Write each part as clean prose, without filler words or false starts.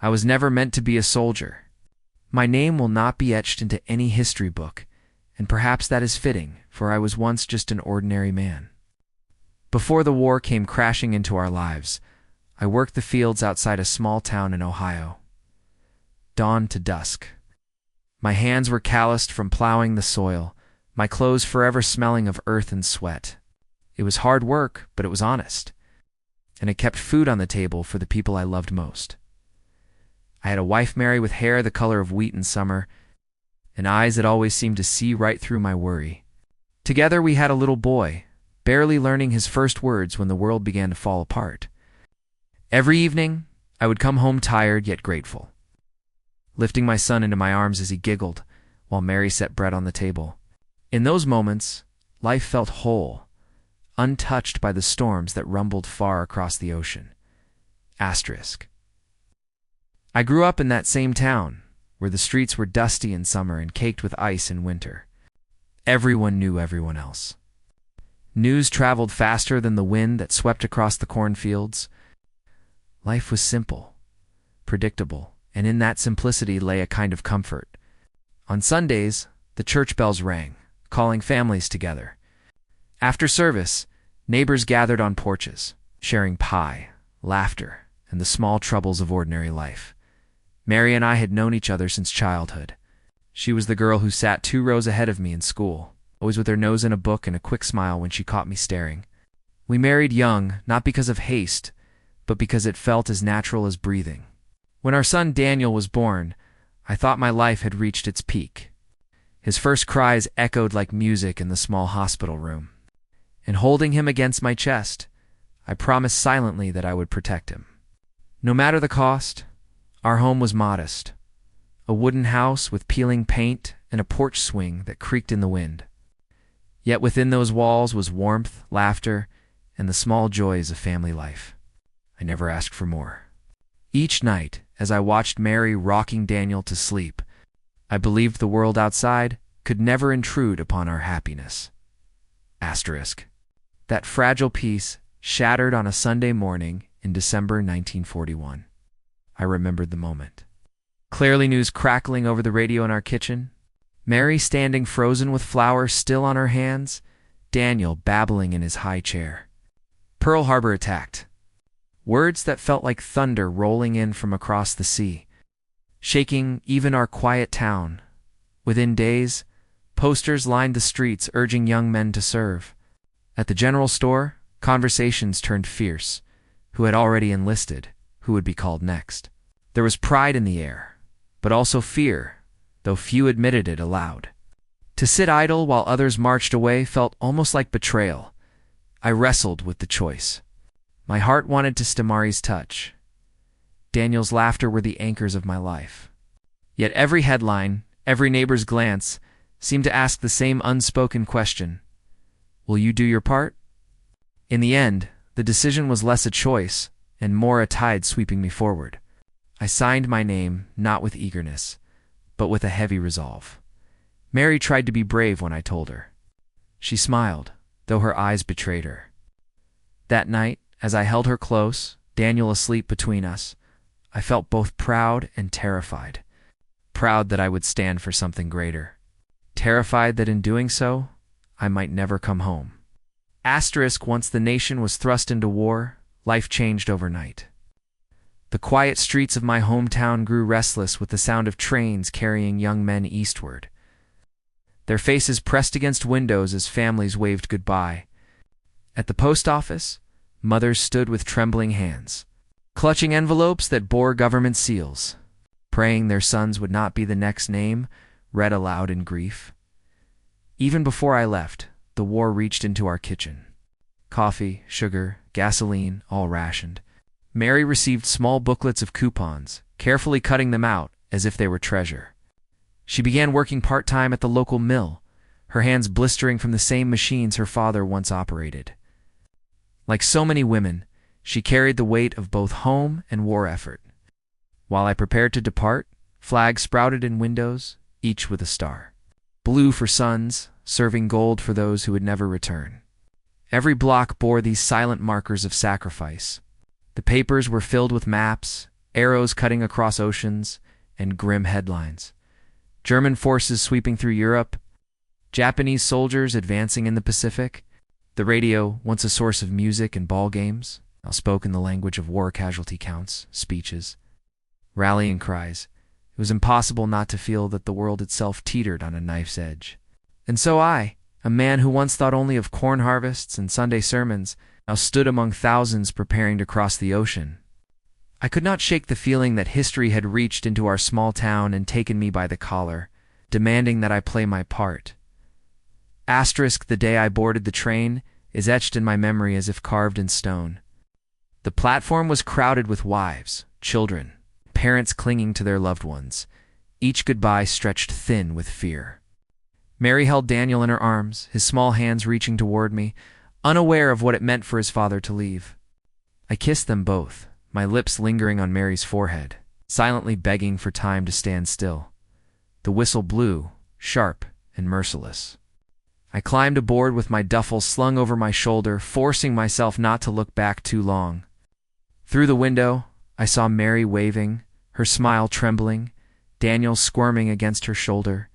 I was never meant to be a soldier. My name will not be etched into any history book, and perhaps that is fitting, for I was once just an ordinary man. Before the war came crashing into our lives, I worked the fields outside a small town in Ohio. Dawn to dusk. My hands were calloused from plowing the soil, my clothes forever smelling of earth and sweat. It was hard work, but it was honest, and it kept food on the table for the people I loved most. I had a wife, Mary, with hair the color of wheat in summer, and eyes that always seemed to see right through my worry. Together we had a little boy, barely learning his first words when the world began to fall apart. Every evening, I would come home tired yet grateful, lifting my son into my arms as he giggled, while Mary set bread on the table. In those moments, life felt whole, untouched by the storms that rumbled far across the ocean. Asterisk. I grew up in that same town, where the streets were dusty in summer and caked with ice in winter. Everyone knew everyone else. News traveled faster than the wind that swept across the cornfields. Life was simple, predictable, and in that simplicity lay a kind of comfort. On Sundays, the church bells rang, calling families together. After service, neighbors gathered on porches, sharing pie, laughter, and the small troubles of ordinary life. Mary and I had known each other since childhood. She was the girl who sat 2 rows ahead of me in school, always with her nose in a book and a quick smile when she caught me staring. We married young, not because of haste, but because it felt as natural as breathing. When our son Daniel was born, I thought my life had reached its peak. His first cries echoed like music in the small hospital room. And holding him against my chest, I promised silently that I would protect him. No matter the cost, our home was modest. A wooden house with peeling paint and a porch swing that creaked in the wind. Yet within those walls was warmth, laughter, and the small joys of family life. I never asked for more. Each night, as I watched Mary rocking Daniel to sleep, I believed the world outside could never intrude upon our happiness. Asterisk. That fragile peace shattered on a Sunday morning in December 1941. I remembered the moment. Clearly news crackling over the radio in our kitchen, Mary standing frozen with flour still on her hands, Daniel babbling in his high chair. Pearl Harbor attacked. Words that felt like thunder rolling in from across the sea, shaking even our quiet town. Within days, posters lined the streets urging young men to serve. At the general store, conversations turned fierce. Who had already enlisted? Who would be called next? There was pride in the air, but also fear, though few admitted it aloud. To sit idle while others marched away felt almost like betrayal. I wrestled with the choice. My heart wanted to Stamari's touch. Daniel's laughter were the anchors of my life. Yet every headline, every neighbor's glance, seemed to ask the same unspoken question. Will you do your part? In the end, the decision was less a choice and more a tide sweeping me forward. I signed my name not with eagerness, but with a heavy resolve. Mary tried to be brave when I told her. She smiled, though her eyes betrayed her. That night, as I held her close, Daniel asleep between us, I felt both proud and terrified. Proud that I would stand for something greater. Terrified that in doing so, I might never come home. Asterisk. Once the nation was thrust into war, life changed overnight. The quiet streets of my hometown grew restless with the sound of trains carrying young men eastward. Their faces pressed against windows as families waved goodbye. At the post office, mothers stood with trembling hands, clutching envelopes that bore government seals, praying their sons would not be the next name read aloud in grief. Even before I left, the war reached into our kitchen. Coffee, sugar, gasoline, all rationed. Mary received small booklets of coupons, carefully cutting them out as if they were treasure. She began working part-time at the local mill, her hands blistering from the same machines her father once operated. Like so many women, she carried the weight of both home and war effort. While I prepared to depart, flags sprouted in windows, each with a star. Blue for sons, serving gold for those who would never return. Every block bore these silent markers of sacrifice. The papers were filled with maps, arrows cutting across oceans, and grim headlines. German forces sweeping through Europe, Japanese soldiers advancing in the Pacific. The radio, once a source of music and ball games, now spoke in the language of war casualty counts, speeches, rallying cries. It was impossible not to feel that the world itself teetered on a knife's edge. And so I, a man who once thought only of corn harvests and Sunday sermons, now stood among thousands preparing to cross the ocean. I could not shake the feeling that history had reached into our small town and taken me by the collar, demanding that I play my part. Asterisk the day I boarded the train is etched in my memory as if carved in stone. The platform was crowded with wives, children, parents clinging to their loved ones, each goodbye stretched thin with fear. Mary held Daniel in her arms, his small hands reaching toward me, unaware of what it meant for his father to leave. I kissed them both, my lips lingering on Mary's forehead, silently begging for time to stand still. The whistle blew, sharp and merciless. I climbed aboard with my duffel slung over my shoulder, forcing myself not to look back too long. Through the window, I saw Mary waving, her smile trembling, Daniel squirming against her shoulder.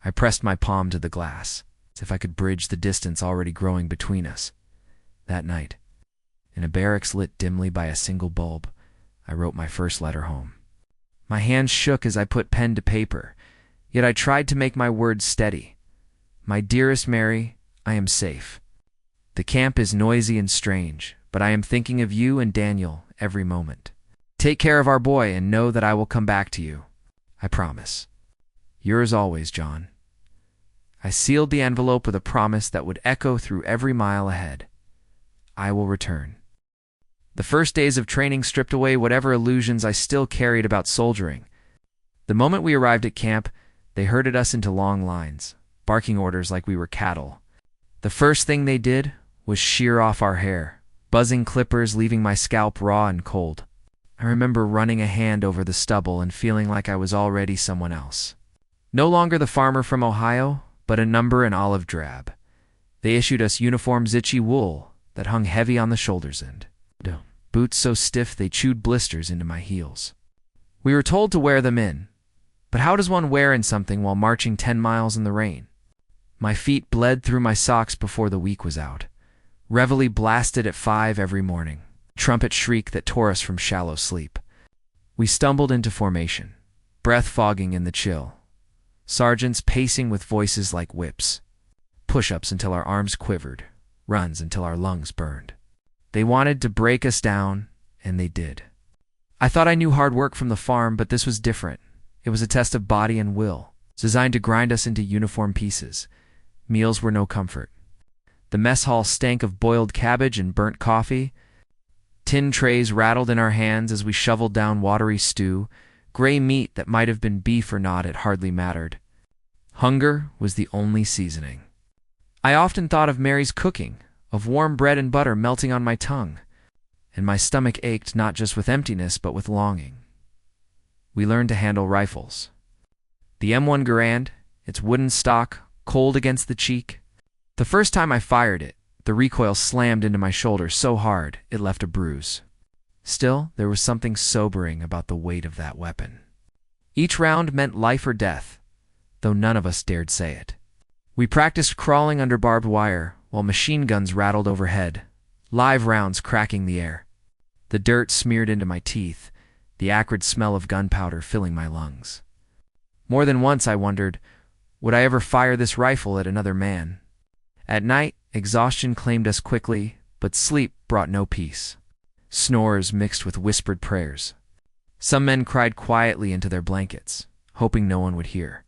I pressed my palm to the glass, as if I could bridge the distance already growing between us. That night, in a barracks lit dimly by a single bulb, I wrote my first letter home. My hands shook as I put pen to paper, yet I tried to make my words steady. My dearest Mary, I am safe. The camp is noisy and strange, but I am thinking of you and Daniel every moment. Take care of our boy and know that I will come back to you. I promise. Yours always, John. I sealed the envelope with a promise that would echo through every mile ahead. I will return. The first days of training stripped away whatever illusions I still carried about soldiering. The moment we arrived at camp, they herded us into long lines, barking orders like we were cattle. The first thing they did was shear off our hair, buzzing clippers leaving my scalp raw and cold. I remember running a hand over the stubble and feeling like I was already someone else. No longer the farmer from Ohio, but a number in olive drab. They issued us uniforms itchy wool that hung heavy on the shoulders and boots so stiff they chewed blisters into my heels. We were told to wear them in, but how does one wear in something while marching 10 miles in the rain? My feet bled through my socks before the week was out. Reveille blasted at 5 every morning, trumpet shriek that tore us from shallow sleep. We stumbled into formation, breath fogging in the chill. Sergeants pacing with voices like whips. Push-ups until our arms quivered, runs until our lungs burned. They wanted to break us down, and they did. I thought I knew hard work from the farm, but this was different. It was a test of body and will, designed to grind us into uniform pieces. Meals were no comfort. The mess hall stank of boiled cabbage and burnt coffee. Tin trays rattled in our hands as we shoveled down watery stew. Gray meat that might have been beef or not, it hardly mattered. Hunger was the only seasoning. I often thought of Mary's cooking, of warm bread and butter melting on my tongue, and my stomach ached not just with emptiness but with longing. We learned to handle rifles. The M1 Garand, its wooden stock, cold against the cheek. The first time I fired it, the recoil slammed into my shoulder so hard it left a bruise. Still, there was something sobering about the weight of that weapon. Each round meant life or death, though none of us dared say it. We practiced crawling under barbed wire while machine guns rattled overhead, live rounds cracking the air. The dirt smeared into my teeth, the acrid smell of gunpowder filling my lungs. More than once I wondered, would I ever fire this rifle at another man? At night, exhaustion claimed us quickly, but sleep brought no peace. Snores mixed with whispered prayers. Some men cried quietly into their blankets, hoping no one would hear.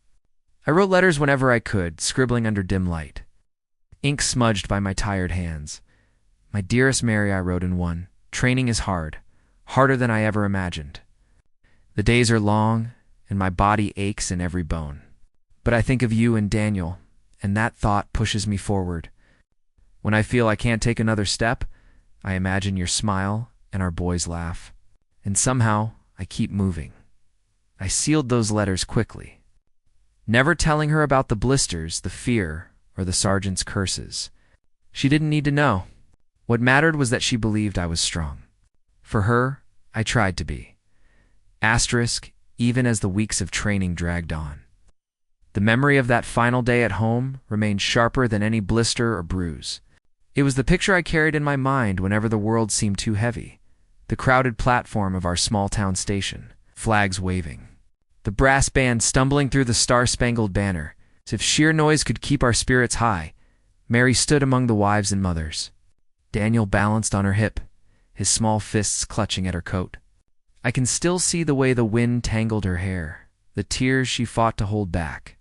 I wrote letters whenever I could, scribbling under dim light. Ink smudged by my tired hands. My dearest Mary, I wrote in one, training is hard, harder than I ever imagined. The days are long, and my body aches in every bone. But I think of you and Daniel, and that thought pushes me forward. When I feel I can't take another step, I imagine your smile and our boy's laugh. And somehow, I keep moving. I sealed those letters quickly, never telling her about the blisters, the fear, or the sergeant's curses. She didn't need to know. What mattered was that she believed I was strong. For her, I tried to be. Asterisk, even as the weeks of training dragged on. The memory of that final day at home remained sharper than any blister or bruise. It was the picture I carried in my mind whenever the world seemed too heavy. The crowded platform of our small-town station, flags waving. The brass band stumbling through the star-spangled banner. As if sheer noise could keep our spirits high, Mary stood among the wives and mothers. Daniel balanced on her hip, his small fists clutching at her coat. I can still see the way the wind tangled her hair, the tears she fought to hold back.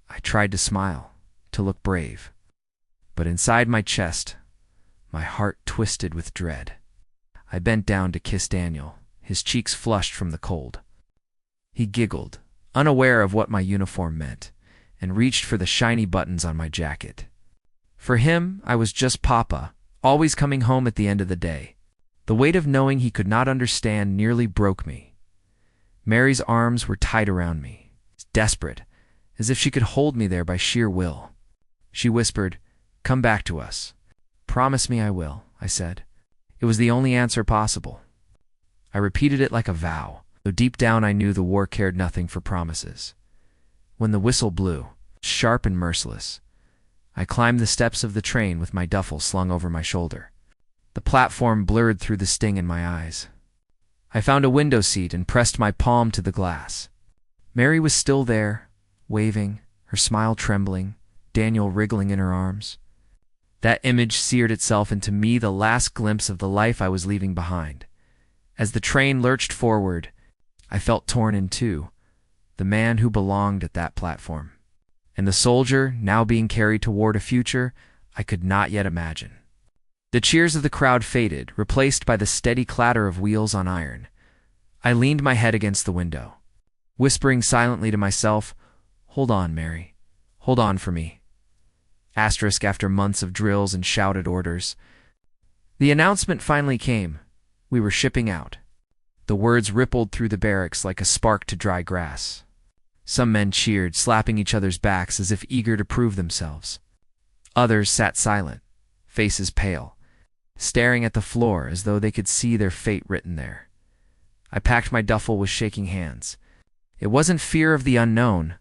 I tried to smile, to look brave. But inside my chest, my heart twisted with dread. I bent down to kiss Daniel, his cheeks flushed from the cold. He giggled, unaware of what my uniform meant, and reached for the shiny buttons on my jacket. For him, I was just Papa, always coming home at the end of the day. The weight of knowing he could not understand nearly broke me. Mary's arms were tight around me, desperate, as if she could hold me there by sheer will. She whispered, "Come back to us." "Promise me I will," I said. It was the only answer possible. I repeated it like a vow, though deep down I knew the war cared nothing for promises. When the whistle blew, sharp and merciless, I climbed the steps of the train with my duffel slung over my shoulder. The platform blurred through the sting in my eyes. I found a window seat and pressed my palm to the glass. Mary was still there, waving, her smile trembling, Daniel wriggling in her arms. That image seared itself into me, the last glimpse of the life I was leaving behind. As the train lurched forward, I felt torn in two, the man who belonged at that platform, and the soldier now being carried toward a future I could not yet imagine. The cheers of the crowd faded, replaced by the steady clatter of wheels on iron. I leaned my head against the window, whispering silently to myself, "Hold on, Mary. Hold on for me." Asterisk after months of drills and shouted orders. The announcement finally came. We were shipping out. The words rippled through the barracks like a spark to dry grass. Some men cheered, slapping each other's backs as if eager to prove themselves. Others sat silent, faces pale, staring at the floor as though they could see their fate written there. I packed my duffel with shaking hands. It wasn't fear of the unknown.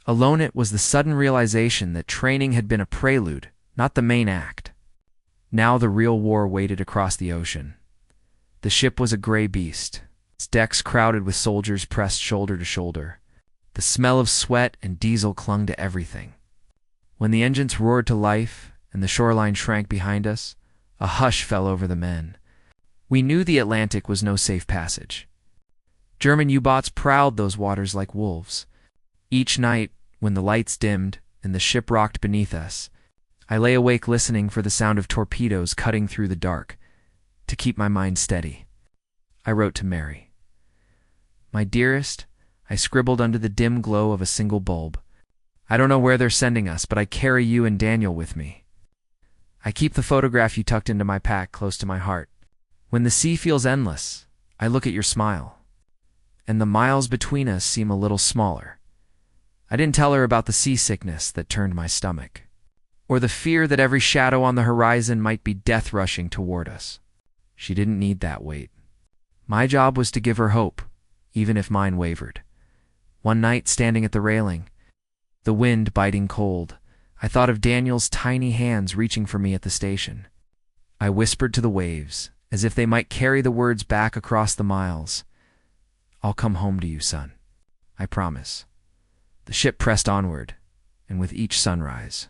Alone it was the sudden realization that training had been a prelude, not the main act. Now the real war waited across the ocean. The ship was a gray beast, its decks crowded with soldiers pressed shoulder to shoulder. The smell of sweat and diesel clung to everything. When the engines roared to life and the shoreline shrank behind us, a hush fell over the men. We knew the Atlantic was no safe passage. German U-boats prowled those waters like wolves. Each night, when the lights dimmed and the ship rocked beneath us, I lay awake listening for the sound of torpedoes cutting through the dark. To keep my mind steady, I wrote to Mary. "My dearest," I scribbled under the dim glow of a single bulb, "I don't know where they're sending us, but I carry you and Daniel with me. I keep the photograph you tucked into my pack close to my heart. When the sea feels endless, I look at your smile, and the miles between us seem a little smaller." I didn't tell her about the seasickness that turned my stomach, or the fear that every shadow on the horizon might be death rushing toward us. She didn't need that weight. My job was to give her hope, even if mine wavered. One night, standing at the railing, the wind biting cold, I thought of Daniel's tiny hands reaching for me at the station. I whispered to the waves, as if they might carry the words back across the miles. "I'll come home to you, son. I promise." The ship pressed onward, and with each sunrise,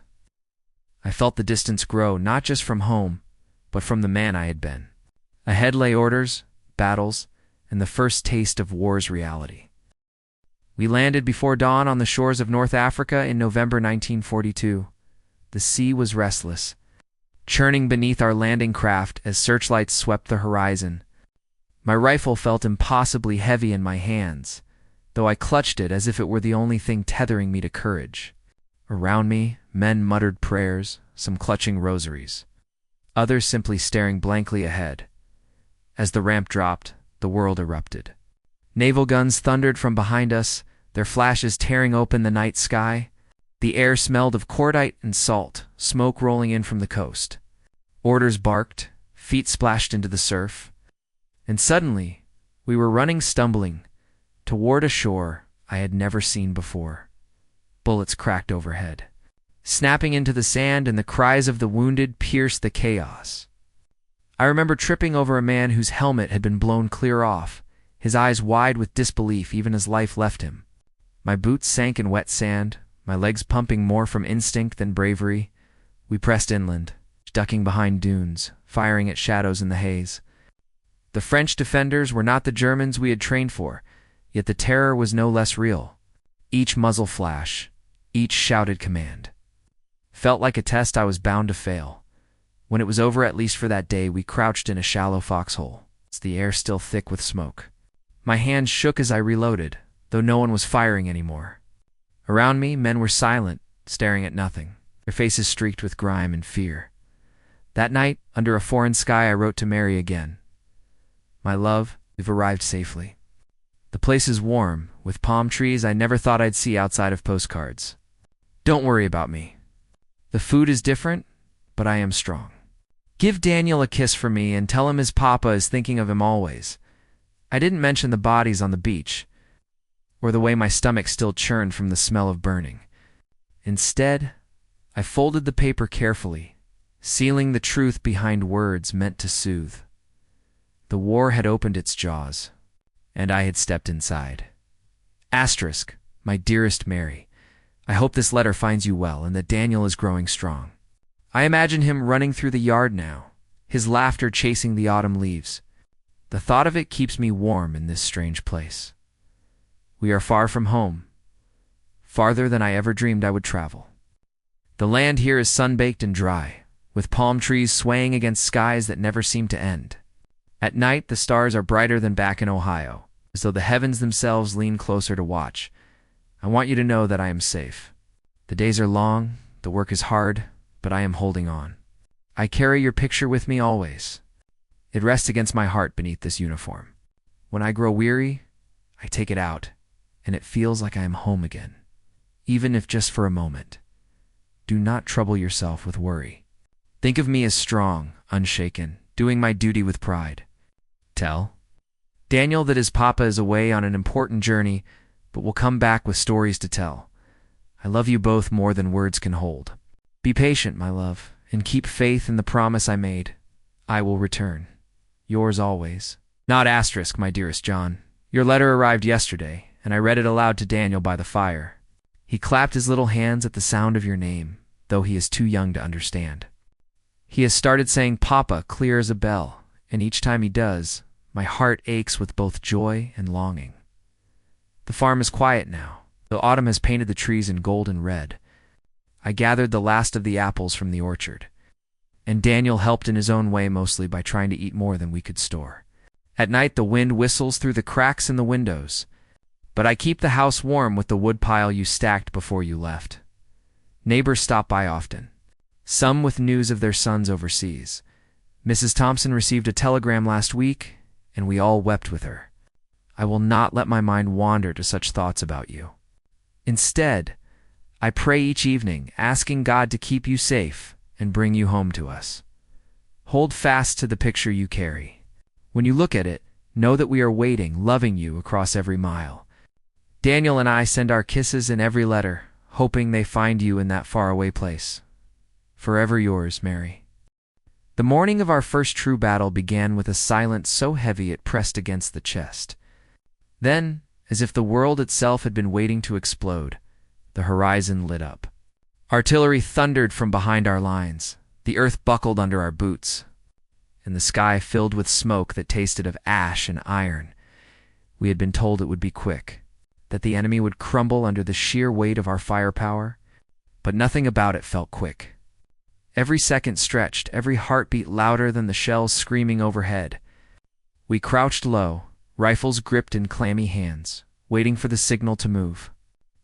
I felt the distance grow, not just from home, but from the man I had been. Ahead lay orders, battles, and the first taste of war's reality. We landed before dawn on the shores of North Africa in November 1942. The sea was restless, churning beneath our landing craft as searchlights swept the horizon. My rifle felt impossibly heavy in my hands, though I clutched it as if it were the only thing tethering me to courage. Around me, men muttered prayers, some clutching rosaries, others simply staring blankly ahead. As the ramp dropped, the world erupted. Naval guns thundered from behind us, their flashes tearing open the night sky. The air smelled of cordite and salt, smoke rolling in from the coast. Orders barked, feet splashed into the surf. And suddenly, we were running, stumbling, toward a shore I had never seen before. Bullets cracked overhead, snapping into the sand, and the cries of the wounded pierced the chaos. I remember tripping over a man whose helmet had been blown clear off, his eyes wide with disbelief even as life left him. My boots sank in wet sand, my legs pumping more from instinct than bravery. We pressed inland, ducking behind dunes, firing at shadows in the haze. The French defenders were not the Germans we had trained for, yet the terror was no less real. Each muzzle flash, each shouted command, felt like a test I was bound to fail. When it was over, at least for that day, we crouched in a shallow foxhole, the air still thick with smoke. My hands shook as I reloaded, though no one was firing anymore. Around me, men were silent, staring at nothing, their faces streaked with grime and fear. That night, under a foreign sky, I wrote to Mary again. My love, we've arrived safely. The place is warm, with palm trees I never thought I'd see outside of postcards. Don't worry about me. The food is different, but I am strong. Give Daniel a kiss for me and tell him his papa is thinking of him always. I didn't mention the bodies on the beach, or the way my stomach still churned from the smell of burning. Instead, I folded the paper carefully, sealing the truth behind words meant to soothe. The war had opened its jaws, and I had stepped inside. Asterisk, my dearest Mary, I hope this letter finds you well and that Daniel is growing strong. I imagine him running through the yard now, his laughter chasing the autumn leaves. The thought of it keeps me warm in this strange place. We are far from home, farther than I ever dreamed I would travel. The land here is sun-baked and dry, with palm trees swaying against skies that never seem to end. At night, the stars are brighter than back in Ohio, as though the heavens themselves lean closer to watch. I want you to know that I am safe. The days are long, the work is hard, but I am holding on. I carry your picture with me always. It rests against my heart beneath this uniform. When I grow weary, I take it out, and it feels like I am home again, even if just for a moment. Do not trouble yourself with worry. Think of me as strong, unshaken, doing my duty with pride. Tell Daniel that his papa is away on an important journey, but will come back with stories to tell. I love you both more than words can hold. Be patient, my love, and keep faith in the promise I made. I will return. Yours always. Not asterisk, my dearest John. Your letter arrived yesterday, and I read it aloud to Daniel by the fire. He clapped his little hands at the sound of your name, though he is too young to understand. He has started saying Papa clear as a bell, and each time he does, my heart aches with both joy and longing. The farm is quiet now, though autumn has painted the trees in gold and red. I gathered the last of the apples from the orchard, and Daniel helped in his own way, mostly by trying to eat more than we could store. At night the wind whistles through the cracks in the windows, but I keep the house warm with the wood pile you stacked before you left. Neighbors stop by often, some with news of their sons overseas. Mrs. Thompson received a telegram last week, and we all wept with her. I will not let my mind wander to such thoughts about you. Instead, I pray each evening, asking God to keep you safe and bring you home to us. Hold fast to the picture you carry. When you look at it, know that we are waiting, loving you across every mile. Daniel and I send our kisses in every letter, hoping they find you in that faraway place. Forever yours, Mary. The morning of our first true battle began with a silence so heavy it pressed against the chest. Then, as if the world itself had been waiting to explode, the horizon lit up. Artillery thundered from behind our lines, the earth buckled under our boots, and the sky filled with smoke that tasted of ash and iron. We had been told it would be quick, that the enemy would crumble under the sheer weight of our firepower, but nothing about it felt quick. Every second stretched, every heartbeat louder than the shells screaming overhead. We crouched low, rifles gripped in clammy hands, waiting for the signal to move.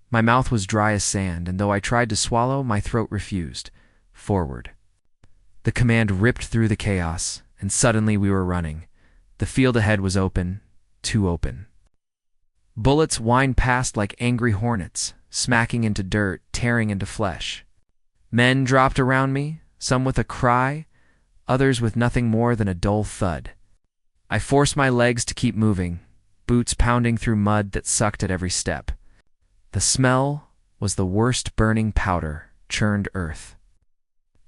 My mouth was dry as sand, and though I tried to swallow, my throat refused. Forward. The command ripped through the chaos, and suddenly we were running. The field ahead was open, too open. Bullets whined past like angry hornets, smacking into dirt, tearing into flesh. Men dropped around me, some with a cry, others with nothing more than a dull thud. I forced my legs to keep moving, boots pounding through mud that sucked at every step. The smell was the worst burning powder, churned earth,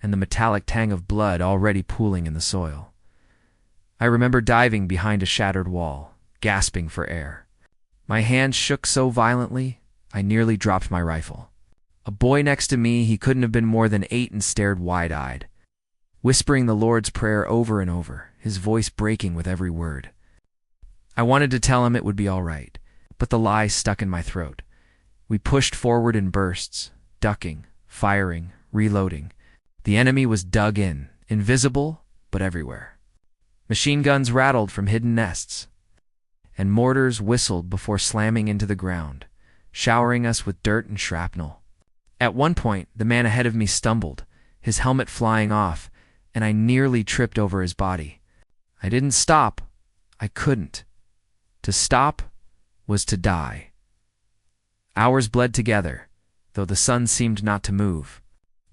and the metallic tang of blood already pooling in the soil. I remember diving behind a shattered wall, gasping for air. My hands shook so violently, I nearly dropped my rifle. A boy next to me, he couldn't have been more than 8, and stared wide-eyed, whispering the Lord's Prayer over and over, his voice breaking with every word. I wanted to tell him it would be all right, but the lie stuck in my throat. We pushed forward in bursts, ducking, firing, reloading. The enemy was dug in, invisible, but everywhere. Machine guns rattled from hidden nests, and mortars whistled before slamming into the ground, showering us with dirt and shrapnel. At one point, the man ahead of me stumbled, his helmet flying off, and I nearly tripped over his body. I didn't stop. I couldn't. To stop was to die. Hours bled together, though the sun seemed not to move.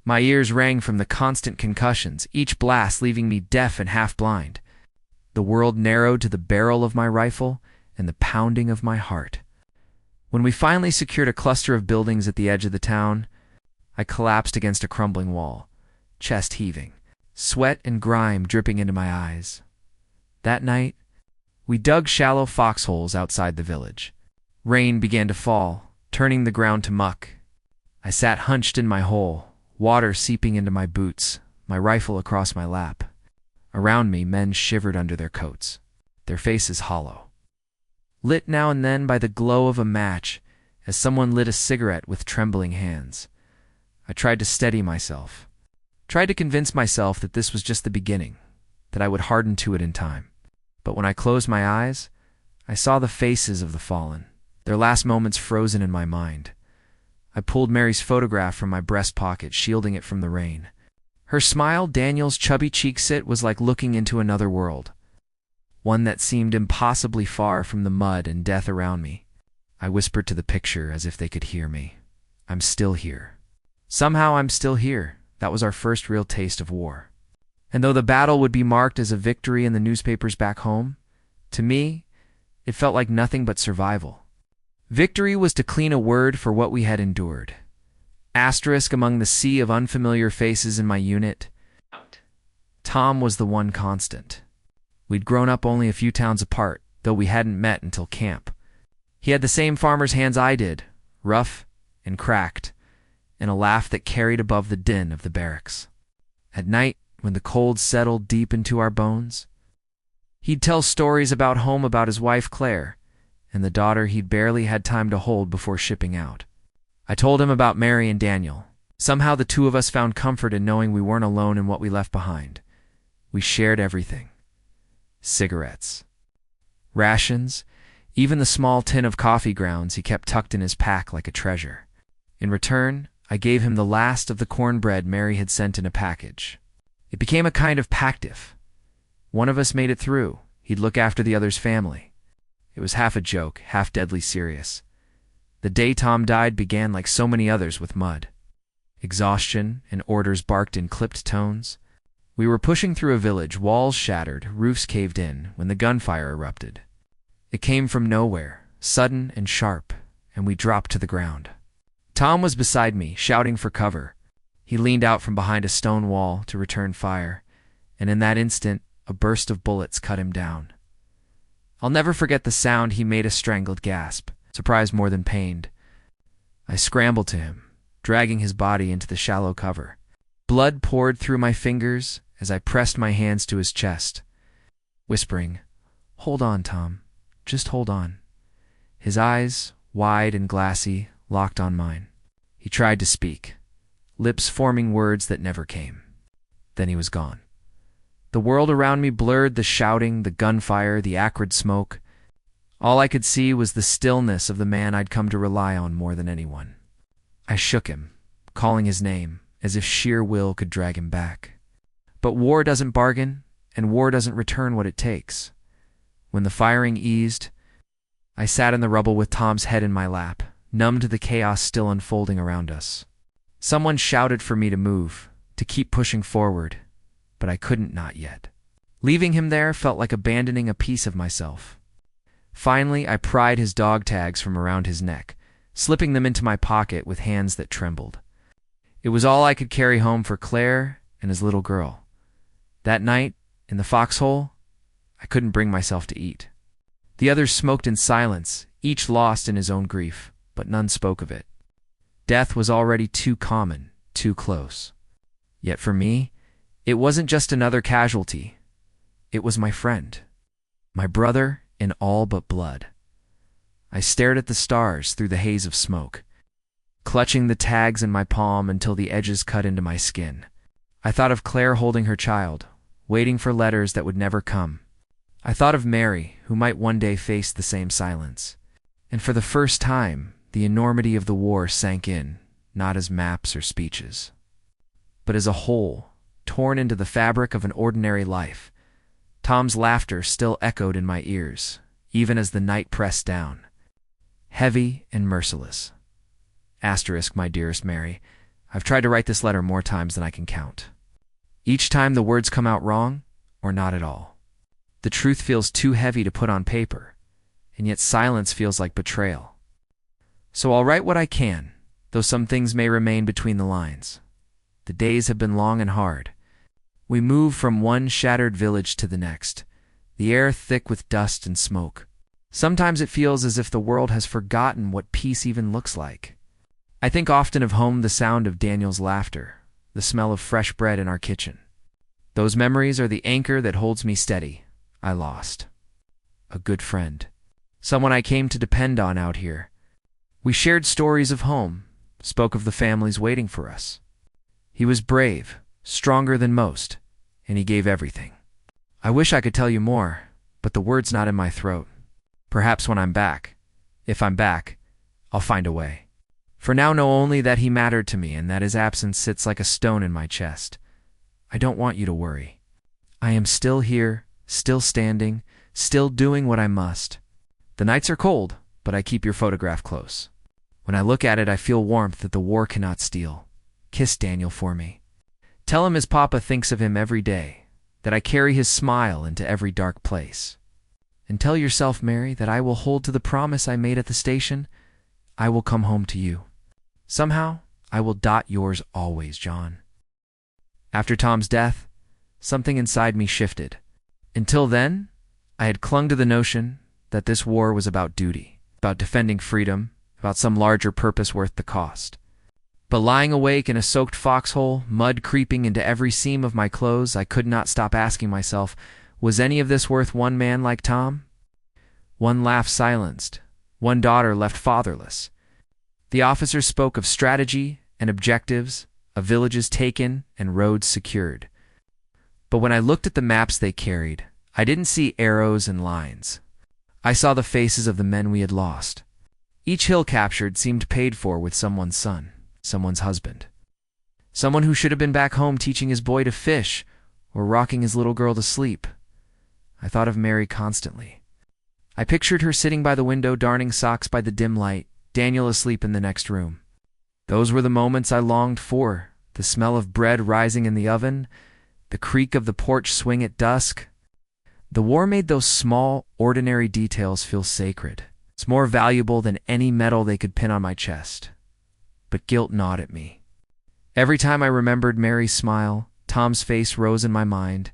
My ears rang from the constant concussions, each blast leaving me deaf and half-blind. The world narrowed to the barrel of my rifle and the pounding of my heart. When we finally secured a cluster of buildings at the edge of the town, I collapsed against a crumbling wall, chest heaving, sweat and grime dripping into my eyes. That night, we dug shallow foxholes outside the village. Rain began to fall, turning the ground to muck. I sat hunched in my hole, water seeping into my boots, my rifle across my lap. Around me, men shivered under their coats, their faces hollow, lit now and then by the glow of a match as someone lit a cigarette with trembling hands. I tried to steady myself, tried to convince myself that this was just the beginning, that I would harden to it in time. But when I closed my eyes, I saw the faces of the fallen, their last moments frozen in my mind. I pulled Mary's photograph from my breast pocket, shielding it from the rain. Her smile, Daniel's chubby cheek-sit, was like looking into another world, one that seemed impossibly far from the mud and death around me. I whispered to the picture as if they could hear me. I'm still here. Somehow I'm still here. That was our first real taste of war. And though the battle would be marked as a victory in the newspapers back home, to me, it felt like nothing but survival. Victory was to clean a word for what we had endured. Asterisk among the sea of unfamiliar faces in my unit. Tom was the one constant. We'd grown up only a few towns apart, though we hadn't met until camp. He had the same farmer's hands I did, rough and cracked, and a laugh that carried above the din of the barracks. At night, when the cold settled deep into our bones, he'd tell stories about home, about his wife Claire, and the daughter he'd barely had time to hold before shipping out. I told him about Mary and Daniel. Somehow the two of us found comfort in knowing we weren't alone in what we left behind. We shared everything. Cigarettes, rations, even the small tin of coffee grounds he kept tucked in his pack like a treasure. In return, I gave him the last of the cornbread Mary had sent in a package. It became a kind of pactif. One of us made it through. He'd look after the other's family. It was half a joke, half deadly serious. The day Tom died began like so many others with mud. Exhaustion and orders barked in clipped tones. We were pushing through a village, walls shattered, roofs caved in, when the gunfire erupted. It came from nowhere, sudden and sharp, and we dropped to the ground. Tom was beside me, shouting for cover. He leaned out from behind a stone wall to return fire, and in that instant, a burst of bullets cut him down. I'll never forget the sound he made, a strangled gasp, surprised more than pained. I scrambled to him, dragging his body into the shallow cover. Blood poured through my fingers as I pressed my hands to his chest, whispering, "Hold on, Tom. Just hold on." His eyes, wide and glassy, locked on mine. He tried to speak, lips forming words that never came. Then he was gone. The world around me blurred, the shouting, the gunfire, the acrid smoke. All I could see was the stillness of the man I'd come to rely on more than anyone. I shook him, calling his name, as if sheer will could drag him back. But war doesn't bargain, and war doesn't return what it takes. When the firing eased, I sat in the rubble with Tom's head in my lap, numb to the chaos still unfolding around us. Someone shouted for me to move, to keep pushing forward, but I couldn't, not yet. Leaving him there felt like abandoning a piece of myself. Finally, I pried his dog tags from around his neck, slipping them into my pocket with hands that trembled. It was all I could carry home for Claire and his little girl. That night, in the foxhole, I couldn't bring myself to eat. The others smoked in silence, each lost in his own grief, but none spoke of it. Death was already too common, too close. Yet for me, it wasn't just another casualty. It was my friend, my brother in all but blood. I stared at the stars through the haze of smoke, clutching the tags in my palm until the edges cut into my skin. I thought of Claire holding her child, waiting for letters that would never come. I thought of Mary, who might one day face the same silence. And for the first time, the enormity of the war sank in, not as maps or speeches, but as a hole torn into the fabric of an ordinary life. Tom's laughter still echoed in my ears, even as the night pressed down, heavy and merciless. Asterisk, my dearest Mary, I've tried to write this letter more times than I can count. Each time the words come out wrong, or not at all. The truth feels too heavy to put on paper, and yet silence feels like betrayal. So I'll write what I can, though some things may remain between the lines. The days have been long and hard. We move from one shattered village to the next, the air thick with dust and smoke. Sometimes it feels as if the world has forgotten what peace even looks like. I think often of home, the sound of Daniel's laughter, the smell of fresh bread in our kitchen. Those memories are the anchor that holds me steady. I lost a good friend, someone I came to depend on out here. We shared stories of home, spoke of the families waiting for us. He was brave, stronger than most, and he gave everything. I wish I could tell you more, but the word's not in my throat. Perhaps when I'm back, if I'm back, I'll find a way. For now, know only that he mattered to me and that his absence sits like a stone in my chest. I don't want you to worry. I am still here, still standing, still doing what I must. The nights are cold, but I keep your photograph close. When I look at it, I feel warmth that the war cannot steal. Kiss Daniel for me. Tell him his papa thinks of him every day, that I carry his smile into every dark place. And tell yourself, Mary, that I will hold to the promise I made at the station. I will come home to you. Somehow, I will dot yours always, John. After Tom's death, something inside me shifted. Until then, I had clung to the notion that this war was about duty, about defending freedom, about some larger purpose worth the cost. But lying awake in a soaked foxhole, mud creeping into every seam of my clothes, I could not stop asking myself, was any of this worth one man like Tom? One laugh silenced, one daughter left fatherless. The officers spoke of strategy and objectives, of villages taken and roads secured. But when I looked at the maps they carried, I didn't see arrows and lines. I saw the faces of the men we had lost. Each hill captured seemed paid for with someone's son, someone's husband. Someone who should have been back home teaching his boy to fish or rocking his little girl to sleep. I thought of Mary constantly. I pictured her sitting by the window darning socks by the dim light, Daniel asleep in the next room. Those were the moments I longed for, the smell of bread rising in the oven, the creak of the porch swing at dusk. The war made those small, ordinary details feel sacred. It's more valuable than any medal they could pin on my chest. But guilt gnawed at me. Every time I remembered Mary's smile, Tom's face rose in my mind,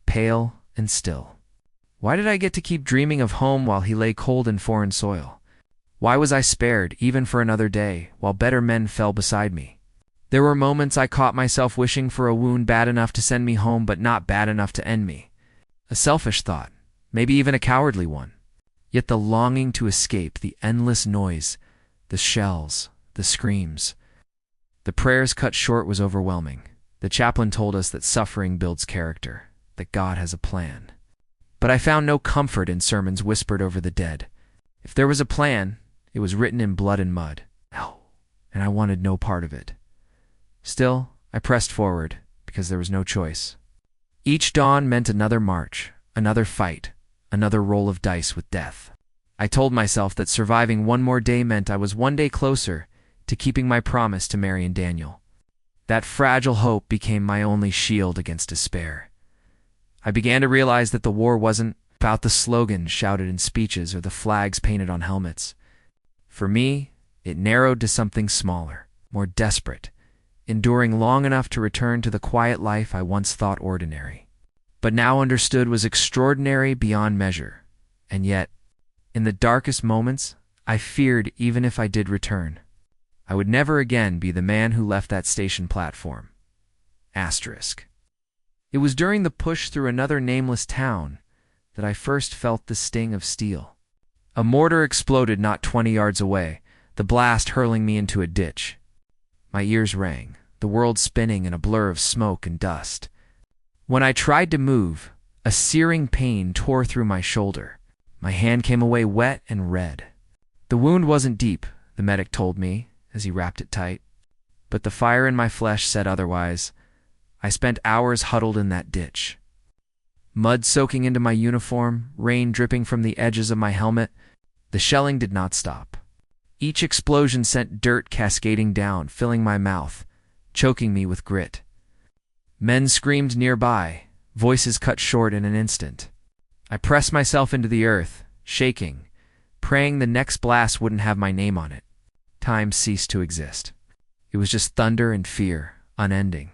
pale and still. Why did I get to keep dreaming of home while he lay cold in foreign soil? Why was I spared, even for another day, while better men fell beside me? There were moments I caught myself wishing for a wound bad enough to send me home but not bad enough to end me. A selfish thought, maybe even a cowardly one. Yet the longing to escape, the endless noise, the shells, the screams. The prayers cut short was overwhelming. The chaplain told us that suffering builds character, that God has a plan. But I found no comfort in sermons whispered over the dead. If there was a plan, it was written in blood and mud. No, and I wanted no part of it. Still, I pressed forward, because there was no choice. Each dawn meant another march, another fight, another roll of dice with death. I told myself that surviving one more day meant I was one day closer to keeping my promise to Mary and Daniel. That fragile hope became my only shield against despair. I began to realize that the war wasn't about the slogans shouted in speeches or the flags painted on helmets. For me, it narrowed to something smaller, more desperate, enduring long enough to return to the quiet life I once thought ordinary, but now understood was extraordinary beyond measure. And yet, in the darkest moments, I feared even if I did return, I would never again be the man who left that station platform. Asterisk. It was during the push through another nameless town that I first felt the sting of steel. A mortar exploded not 20 yards away, the blast hurling me into a ditch. My ears rang, the world spinning in a blur of smoke and dust. When I tried to move, a searing pain tore through my shoulder. My hand came away wet and red. The wound wasn't deep, the medic told me as he wrapped it tight. But the fire in my flesh said otherwise. I spent hours huddled in that ditch. Mud soaking into my uniform, rain dripping from the edges of my helmet. The shelling did not stop. Each explosion sent dirt cascading down, filling my mouth, choking me with grit. Men screamed nearby, voices cut short in an instant. I pressed myself into the earth, shaking, praying the next blast wouldn't have my name on it. Time ceased to exist. It was just thunder and fear, unending.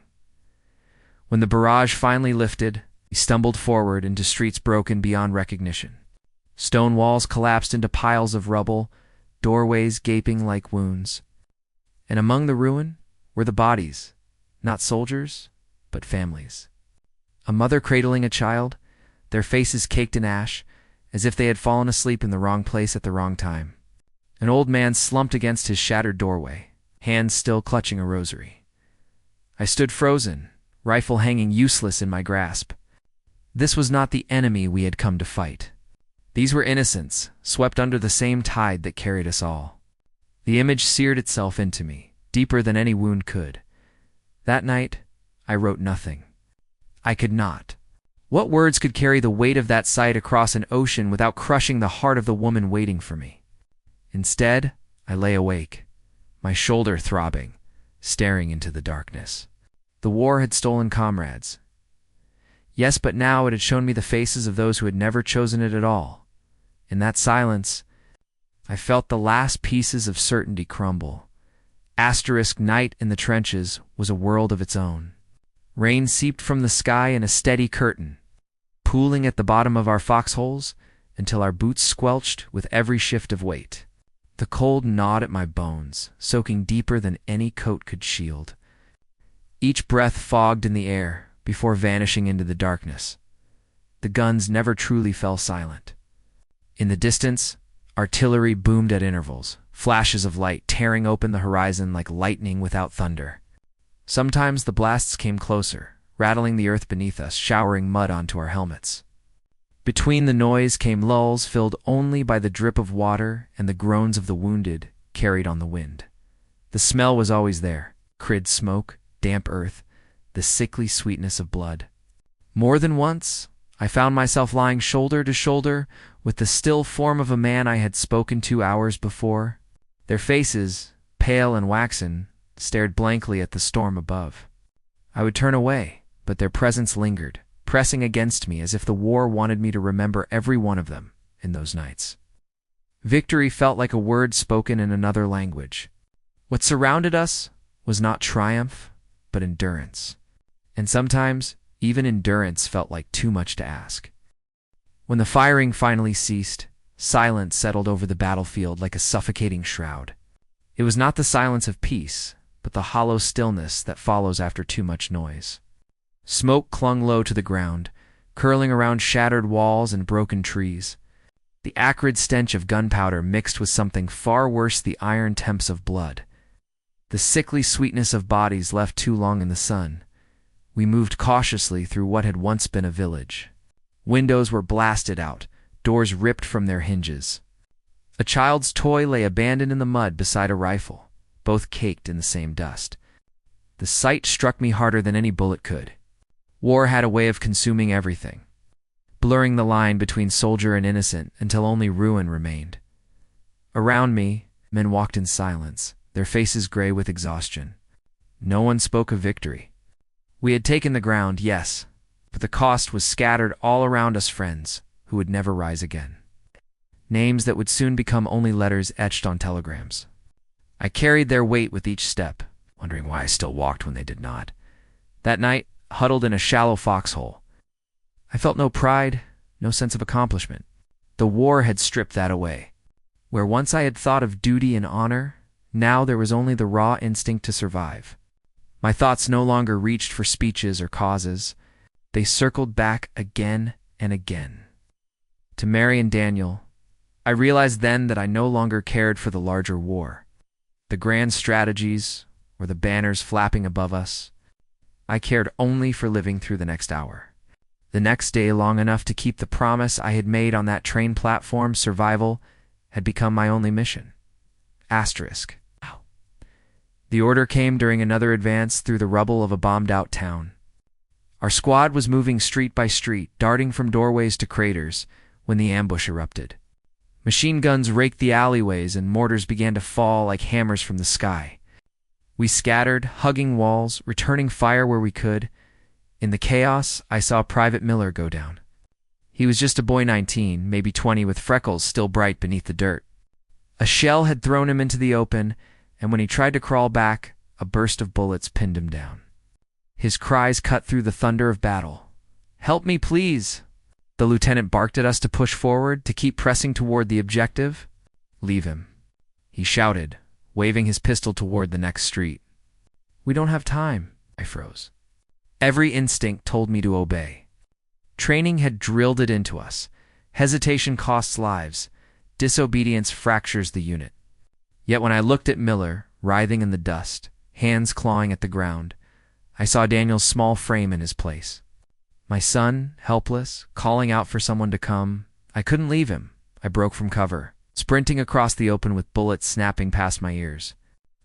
When the barrage finally lifted, we stumbled forward into streets broken beyond recognition. Stone walls collapsed into piles of rubble, doorways gaping like wounds. And among the ruin were the bodies, not soldiers, but families. A mother cradling a child, their faces caked in ash, as if they had fallen asleep in the wrong place at the wrong time. An old man slumped against his shattered doorway, hands still clutching a rosary. I stood frozen, rifle hanging useless in my grasp. This was not the enemy we had come to fight. These were innocents, swept under the same tide that carried us all. The image seared itself into me, deeper than any wound could. That night, I wrote nothing. I could not. What words could carry the weight of that sight across an ocean without crushing the heart of the woman waiting for me? Instead, I lay awake, my shoulder throbbing, staring into the darkness. The war had stolen comrades. Yes, but now it had shown me the faces of those who had never chosen it at all. In that silence, I felt the last pieces of certainty crumble. Asterisk night in the trenches was a world of its own. Rain seeped from the sky in a steady curtain, pooling at the bottom of our foxholes until our boots squelched with every shift of weight. The cold gnawed at my bones, soaking deeper than any coat could shield. Each breath fogged in the air before vanishing into the darkness. The guns never truly fell silent. In the distance, artillery boomed at intervals, flashes of light tearing open the horizon like lightning without thunder. Sometimes the blasts came closer, rattling the earth beneath us, showering mud onto our helmets. Between the noise came lulls filled only by the drip of water and the groans of the wounded carried on the wind. The smell was always there, crid smoke, damp earth, the sickly sweetness of blood. More than once, I found myself lying shoulder to shoulder with the still form of a man I had spoken to hours before. Their faces, pale and waxen, stared blankly at the storm above. I would turn away, but their presence lingered, pressing against me as if the war wanted me to remember every one of them in those nights. Victory felt like a word spoken in another language. What surrounded us was not triumph, but endurance. And sometimes, even endurance felt like too much to ask. When the firing finally ceased, silence settled over the battlefield like a suffocating shroud. It was not the silence of peace, but the hollow stillness that follows after too much noise. Smoke clung low to the ground, curling around shattered walls and broken trees. The acrid stench of gunpowder mixed with something far worse, the iron temps of blood. The sickly sweetness of bodies left too long in the sun. We moved cautiously through what had once been a village. Windows were blasted out, doors ripped from their hinges. A child's toy lay abandoned in the mud beside a rifle, both caked in the same dust. The sight struck me harder than any bullet could. War had a way of consuming everything, blurring the line between soldier and innocent until only ruin remained. Around me, men walked in silence, their faces gray with exhaustion. No one spoke of victory. We had taken the ground, yes, but the cost was scattered all around us friends, who would never rise again. Names that would soon become only letters etched on telegrams. I carried their weight with each step, wondering why I still walked when they did not. That night, huddled in a shallow foxhole, I felt no pride, no sense of accomplishment. The war had stripped that away. Where once I had thought of duty and honor, now there was only the raw instinct to survive. My thoughts no longer reached for speeches or causes. They circled back again and again. To Mary and Daniel, I realized then that I no longer cared for the larger war, the grand strategies, or the banners flapping above us. I cared only for living through the next hour. The next day long enough to keep the promise I had made on that train platform. Survival had become my only mission. Asterisk. The order came during another advance through the rubble of a bombed-out town. Our squad was moving street by street, darting from doorways to craters, when the ambush erupted. Machine guns raked the alleyways and mortars began to fall like hammers from the sky. We scattered, hugging walls, returning fire where we could. In the chaos, I saw Private Miller go down. He was just a boy 19, maybe 20, with freckles still bright beneath the dirt. A shell had thrown him into the open, and when he tried to crawl back, a burst of bullets pinned him down. His cries cut through the thunder of battle. "Help me, please!" The lieutenant barked at us to push forward, to keep pressing toward the objective. "Leave him," he shouted, waving his pistol toward the next street. "We don't have time," I froze. Every instinct told me to obey. Training had drilled it into us. Hesitation costs lives. Disobedience fractures the unit. Yet when I looked at Miller, writhing in the dust, hands clawing at the ground, I saw Daniel's small frame in his place. My son, helpless, calling out for someone to come. I couldn't leave him. I broke from cover, sprinting across the open with bullets snapping past my ears.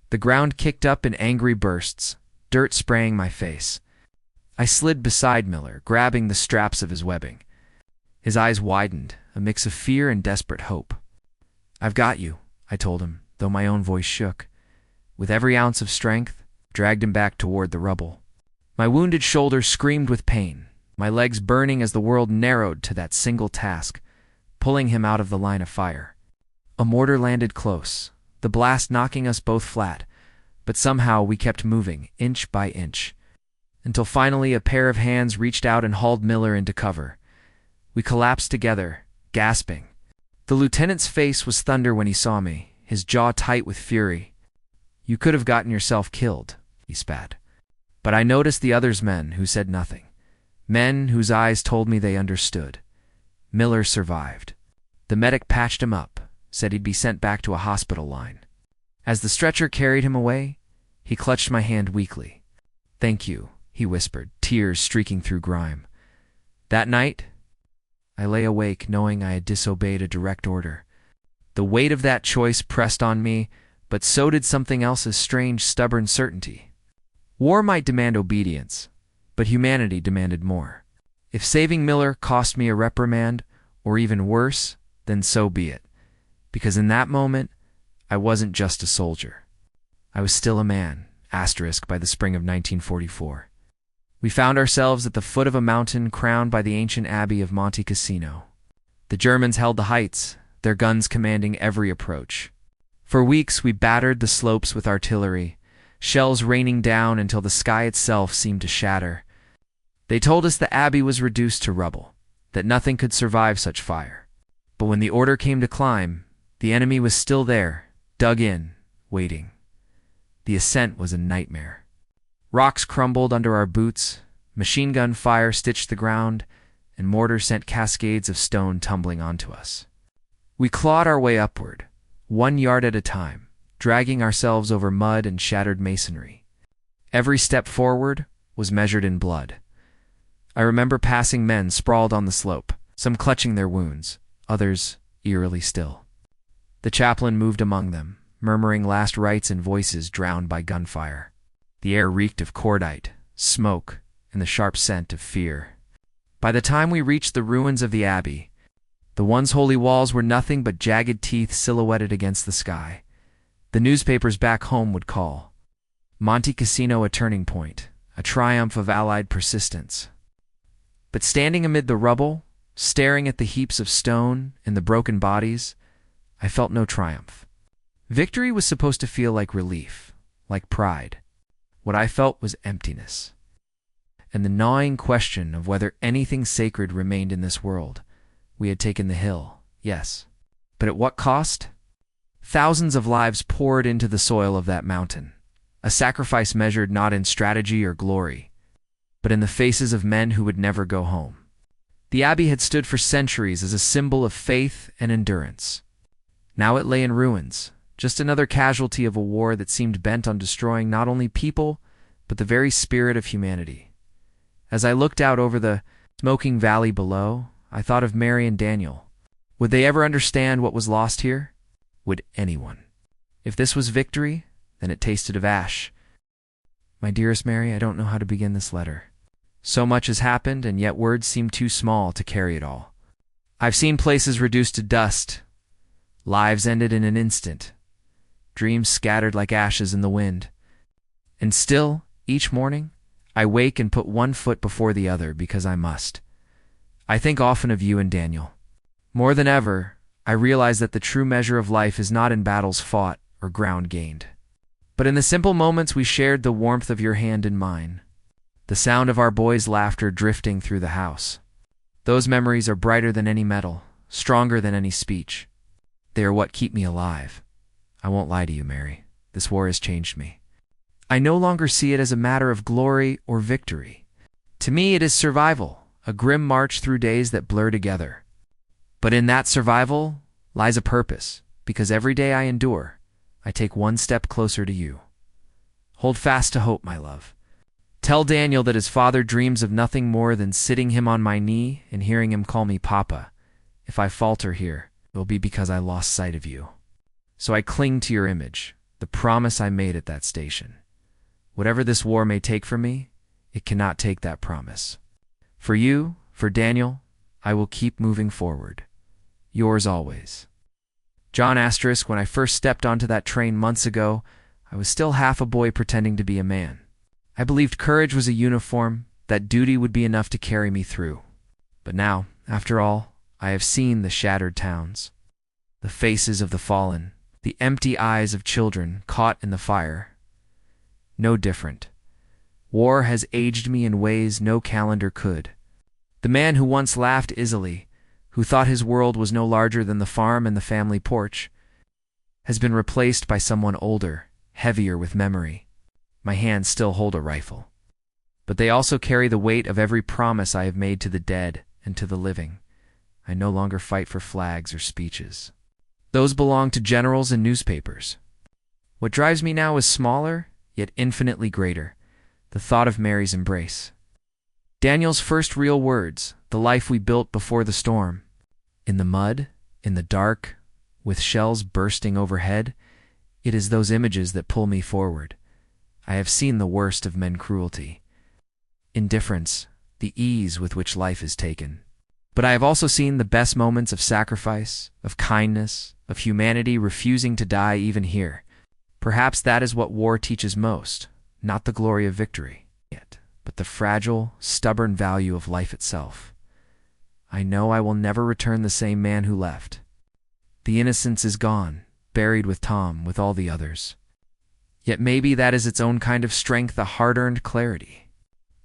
The ground kicked up in angry bursts, dirt spraying my face. I slid beside Miller, grabbing the straps of his webbing. His eyes widened, a mix of fear and desperate hope. "I've got you," I told him, though my own voice shook. With every ounce of strength, I dragged him back toward the rubble. My wounded shoulder screamed with pain, my legs burning as the world narrowed to that single task, pulling him out of the line of fire. A mortar landed close, the blast knocking us both flat, but somehow we kept moving, inch by inch, until finally a pair of hands reached out and hauled Miller into cover. We collapsed together, gasping. The lieutenant's face was thunder when he saw me, his jaw tight with fury. "You could have gotten yourself killed," he spat. But I noticed the others' men who said nothing. Men whose eyes told me they understood. Miller survived. The medic patched him up, said he'd be sent back to a hospital line. As the stretcher carried him away, he clutched my hand weakly. "Thank you," he whispered, tears streaking through grime. That night, I lay awake knowing I had disobeyed a direct order. The weight of that choice pressed on me, but so did something else's strange, stubborn certainty. War might demand obedience, but humanity demanded more. If saving Miller cost me a reprimand, or even worse, then so be it. Because in that moment, I wasn't just a soldier. I was still a man, asterisk by the spring of 1944. We found ourselves at the foot of a mountain crowned by the ancient abbey of Monte Cassino. The Germans held the heights, their guns commanding every approach. For weeks we battered the slopes with artillery, shells raining down until the sky itself seemed to shatter. They told us the abbey was reduced to rubble, that nothing could survive such fire. But when the order came to climb, the enemy was still there, dug in, waiting. The ascent was a nightmare. Rocks crumbled under our boots, machine gun fire stitched the ground, and mortar sent cascades of stone tumbling onto us. We clawed our way upward, 1 yard at a time, dragging ourselves over mud and shattered masonry. Every step forward was measured in blood. I remember passing men sprawled on the slope, some clutching their wounds, others eerily still. The chaplain moved among them, murmuring last rites in voices drowned by gunfire. The air reeked of cordite, smoke, and the sharp scent of fear. By the time we reached the ruins of the abbey, the once holy walls were nothing but jagged teeth silhouetted against the sky. The newspapers back home would call Monte Cassino a turning point, a triumph of Allied persistence. But standing amid the rubble Staring at the heaps of stone and the broken bodies, I felt no triumph. Victory was supposed to feel like relief, like pride. What I felt was emptiness, and the gnawing question of whether anything sacred remained in this world. We had taken the hill, yes, but at what cost? Thousands of lives poured into the soil of that mountain, a sacrifice measured not in strategy or glory, but in the faces of men who would never go home. The abbey had stood for centuries as a symbol of faith and endurance. Now it lay in ruins, just another casualty of a war that seemed bent on destroying not only people, but the very spirit of humanity. As I looked out over the smoking valley below, I thought of Mary and Daniel. Would they ever understand what was lost here? Would anyone? If this was victory, then it tasted of ash. My dearest Mary, I don't know how to begin this letter. So much has happened, and yet words seem too small to carry it all. I've seen places reduced to dust, lives ended in an instant, dreams scattered like ashes in the wind. And still, each morning, I wake and put one foot before the other because I must. I think often of you and Daniel. More than ever, I realize that the true measure of life is not in battles fought or ground gained, but in the simple moments we shared, the warmth of your hand in mine, the sound of our boys' laughter drifting through the house. Those memories are brighter than any medal, stronger than any speech. They are what keep me alive. I won't lie to you, Mary. This war has changed me. I no longer see it as a matter of glory or victory. To me, it is survival, a grim march through days that blur together. But in that survival lies a purpose, because every day I endure, I take one step closer to you. Hold fast to hope, my love. Tell Daniel that his father dreams of nothing more than sitting him on my knee and hearing him call me Papa. If I falter here, it will be because I lost sight of you. So I cling to your image, the promise I made at that station. Whatever this war may take from me, it cannot take that promise. For you, for Daniel, I will keep moving forward. Yours always. John *. When I first stepped onto that train months ago, I was still half a boy pretending to be a man. I believed courage was a uniform, that duty would be enough to carry me through. But now, after all, I have seen the shattered towns, the faces of the fallen, the empty eyes of children caught in the fire. No different. War has aged me in ways no calendar could. The man who once laughed easily, who thought his world was no larger than the farm and the family porch, has been replaced by someone older, heavier with memory. My hands still hold a rifle, but they also carry the weight of every promise I have made to the dead and to the living. I no longer fight for flags or speeches. Those belong to generals and newspapers. What drives me now is smaller, yet infinitely greater, the thought of Mary's embrace. Daniel's first real words, the life we built before the storm. In the mud, in the dark, with shells bursting overhead, it is those images that pull me forward. I have seen the worst of men cruelty, indifference, the ease with which life is taken. But I have also seen the best moments of sacrifice, of kindness, of humanity refusing to die even here. Perhaps that is what war teaches most, not the glory of victory, but the fragile, stubborn value of life itself. I know I will never return the same man who left. The innocence is gone, buried with Tom, with all the others. Yet maybe that is its own kind of strength, a hard-earned clarity.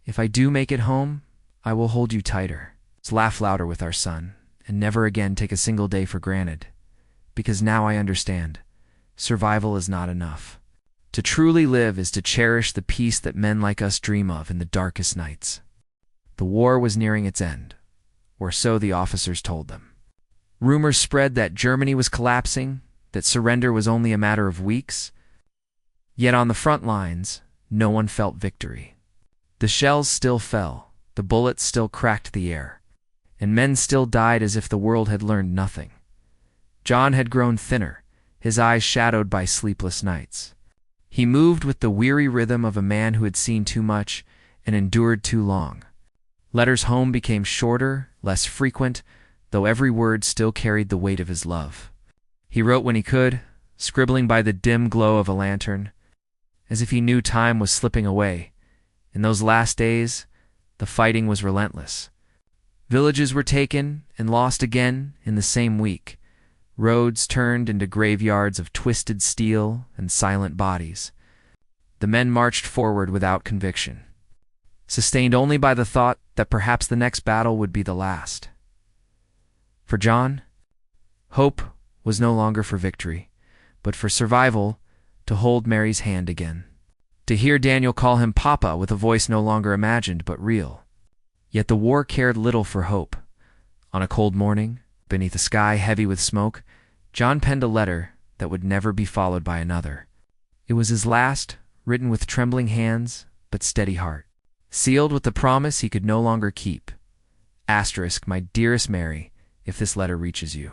If I do make it home, I will hold you tighter. Let's laugh louder with our son, and never again take a single day for granted. Because now I understand, survival is not enough. To truly live is to cherish the peace that men like us dream of in the darkest nights. The war was nearing its end, or so the officers told them. Rumors spread that Germany was collapsing, that surrender was only a matter of weeks. Yet on the front lines, no one felt victory. The shells still fell, the bullets still cracked the air, and men still died as if the world had learned nothing. John had grown thinner, his eyes shadowed by sleepless nights. He moved with the weary rhythm of a man who had seen too much and endured too long. Letters home became shorter, less frequent, though every word still carried the weight of his love. He wrote when he could, scribbling by the dim glow of a lantern, as if he knew time was slipping away. In those last days, the fighting was relentless. Villages were taken and lost again in the same week. Roads turned into graveyards of twisted steel and silent bodies. The men marched forward without conviction, sustained only by the thought that perhaps the next battle would be the last. For John, hope was no longer for victory, but for survival, to hold Mary's hand again. To hear Daniel call him Papa with a voice no longer imagined but real. Yet the war cared little for hope. On a cold morning, beneath a sky heavy with smoke, John penned a letter that would never be followed by another. It was his last, written with trembling hands but steady heart, sealed with the promise he could no longer keep. Asterisk, my dearest Mary, if this letter reaches you,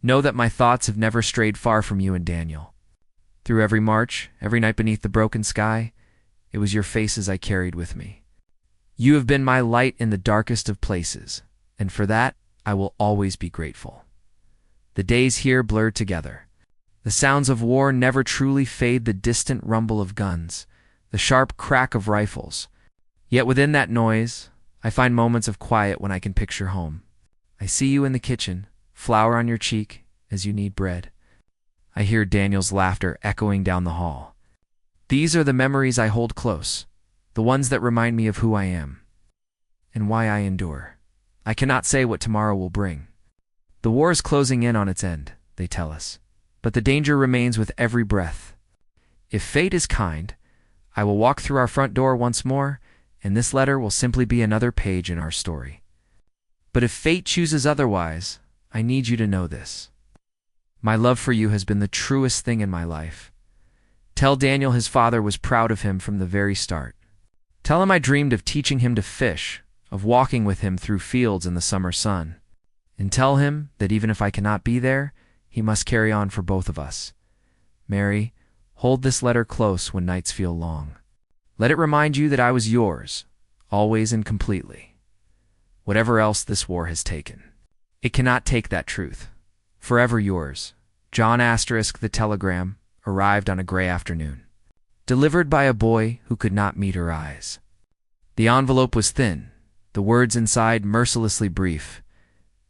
know that my thoughts have never strayed far from you and Daniel. Through every march, every night beneath the broken sky, it was your faces I carried with me. You have been my light in the darkest of places, and for that I will always be grateful. The days here blurred together. The sounds of war never truly fade, the distant rumble of guns, the sharp crack of rifles. Yet within that noise, I find moments of quiet when I can picture home. I see you in the kitchen, flour on your cheek as you knead bread. I hear Daniel's laughter echoing down the hall. These are the memories I hold close, the ones that remind me of who I am and why I endure. I cannot say what tomorrow will bring. The war is closing in on its end, they tell us, but the danger remains with every breath. If fate is kind, I will walk through our front door once more, and this letter will simply be another page in our story. But if fate chooses otherwise, I need you to know this. My love for you has been the truest thing in my life. Tell Daniel his father was proud of him from the very start. Tell him I dreamed of teaching him to fish, of walking with him through fields in the summer sun. And tell him that even if I cannot be there, he must carry on for both of us. Mary, hold this letter close when nights feel long. Let it remind you that I was yours, always and completely. Whatever else this war has taken, it cannot take that truth. Forever yours, John. The telegram arrived on a gray afternoon, delivered by a boy who could not meet her eyes. The envelope was thin, the words inside mercilessly brief.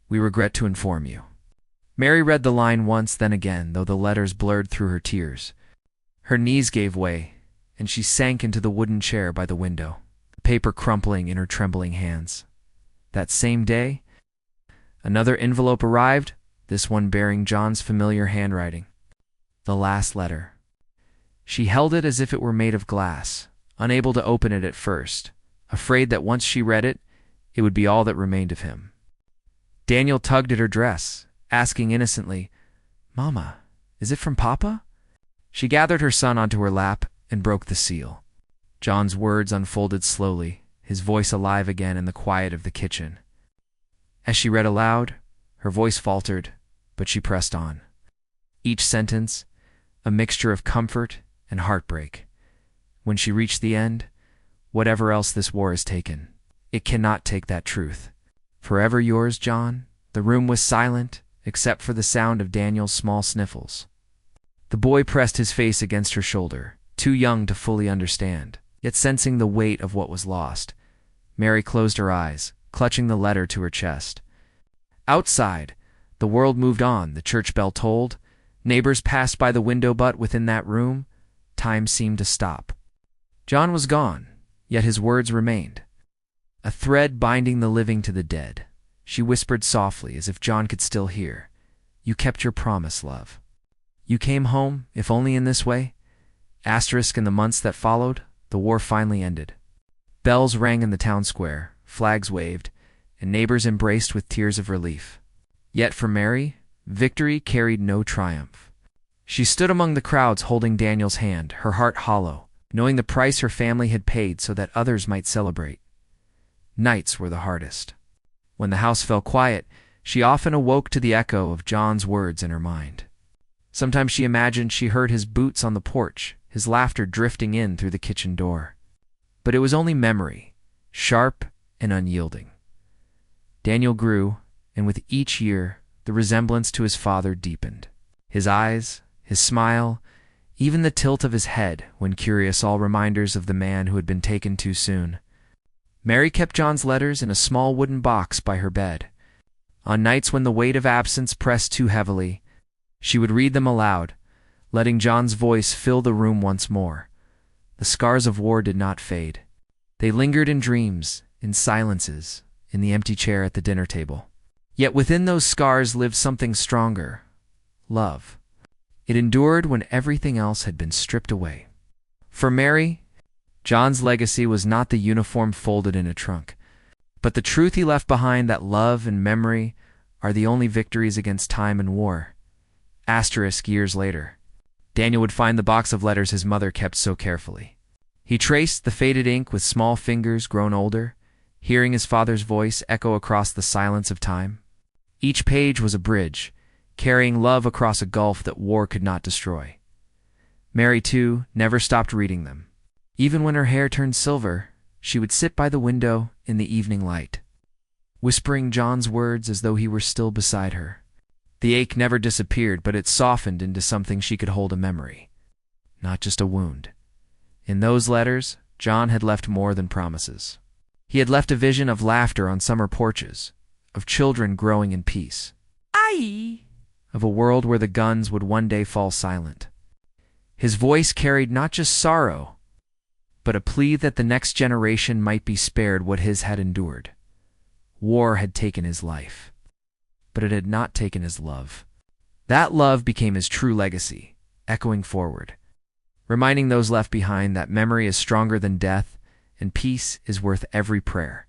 We regret to inform you. Mary read the line once, then again, though the letters blurred through her tears. Her knees gave way, and she sank into the wooden chair by the window, the paper crumpling in her trembling hands. That same day, another envelope arrived, this one bearing John's familiar handwriting. The last letter. She held it as if it were made of glass, unable to open it at first, afraid that once she read it, it would be all that remained of him. Daniel tugged at her dress, asking innocently, "Mama, is it from Papa?" She gathered her son onto her lap and broke the seal. John's words unfolded slowly, his voice alive again in the quiet of the kitchen. As she read aloud, her voice faltered, but she pressed on. Each sentence, a mixture of comfort and heartbreak. When she reached the end, whatever else this war has taken, it cannot take that truth. Forever yours, John. The room was silent, except for the sound of Daniel's small sniffles. The boy pressed his face against her shoulder, too young to fully understand, yet sensing the weight of what was lost. Mary closed her eyes, clutching the letter to her chest. Outside, the world moved on, the church bell tolled, neighbors passed by the window, but within that room, time seemed to stop. John was gone, yet his words remained. A thread binding the living to the dead. She whispered softly, as if John could still hear. You kept your promise, love. You came home, if only in this way. In the months that followed, the war finally ended. Bells rang in the town square, flags waved, and neighbors embraced with tears of relief. Yet for Mary, victory carried no triumph. She stood among the crowds holding Daniel's hand, her heart hollow, knowing the price her family had paid so that others might celebrate. Nights were the hardest. When the house fell quiet, she often awoke to the echo of John's words in her mind. Sometimes she imagined she heard his boots on the porch, his laughter drifting in through the kitchen door. But it was only memory, sharp and unyielding. Daniel grew, and with each year, the resemblance to his father deepened. His eyes, his smile, even the tilt of his head when curious, all reminders of the man who had been taken too soon. Mary kept John's letters in a small wooden box by her bed. On nights when the weight of absence pressed too heavily, she would read them aloud, letting John's voice fill the room once more. The scars of war did not fade. They lingered in dreams, in silences, in the empty chair at the dinner table. Yet within those scars lived something stronger: love. It endured when everything else had been stripped away. For Mary, John's legacy was not the uniform folded in a trunk, but the truth he left behind that love and memory are the only victories against time and war. Asterisk years later, Daniel would find the box of letters his mother kept so carefully. He traced the faded ink with small fingers grown older, hearing his father's voice echo across the silence of time. Each page was a bridge, carrying love across a gulf that war could not destroy. Mary, too, never stopped reading them. Even when her hair turned silver, she would sit by the window in the evening light, whispering John's words as though he were still beside her. The ache never disappeared, but it softened into something she could hold: a memory, not just a wound. In those letters, John had left more than promises. He had left a vision of laughter on summer porches, of children growing in peace, of a world where the guns would one day fall silent. His voice carried not just sorrow, but a plea that the next generation might be spared what his had endured. War had taken his life, but it had not taken his love. That love became his true legacy, echoing forward, reminding those left behind that memory is stronger than death and peace is worth every prayer.